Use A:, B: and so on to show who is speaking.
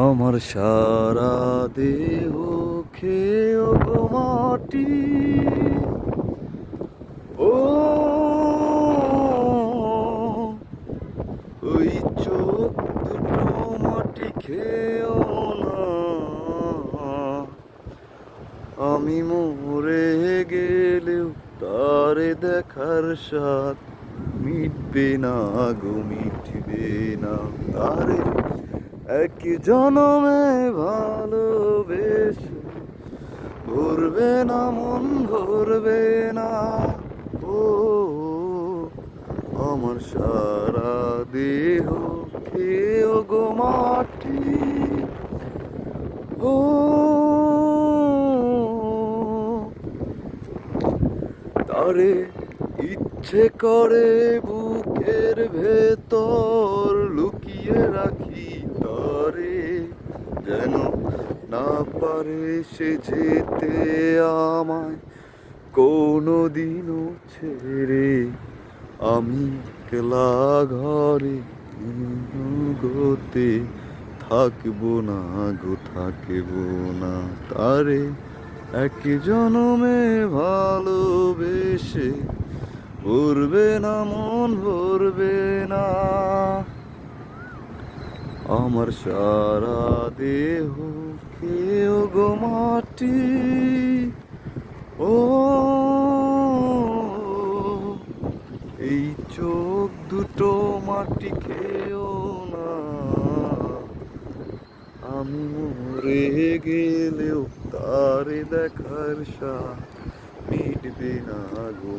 A: আমার সারা দেহ খেয়ে গো মাটি, ও ওই চোখ দুটো মাটি খেয়েও না, আমি মরে গেলেও তারে দেখার স্বাদ মিটবে না গো, মিটবে না। তারে এক জনমে ভালোবেসে ভরবে না মন, ভরবে না। ও আমার সারা দেহ খেয়েও গো মাটি, ও তারে ইচ্ছে করে বুকের ভেতর লুকিয়ে রাখি, তারে যেন না পারে সে যেতে আমায় কোনো দিনও ছেড়ে। আমি একলা ঘরে গোতে থাকবো না গো, থাকবো না। তারে এক জনমে ভালোবেসে ভরবে না মন, ভরবে না। আমার সারা দেহ খেয়েও গো মাটি, ও এই চোখ দুটো মাটি খেয়েও না, আমি মরে গেলেও তারে দেখার স্বাদ মিটবে না গো।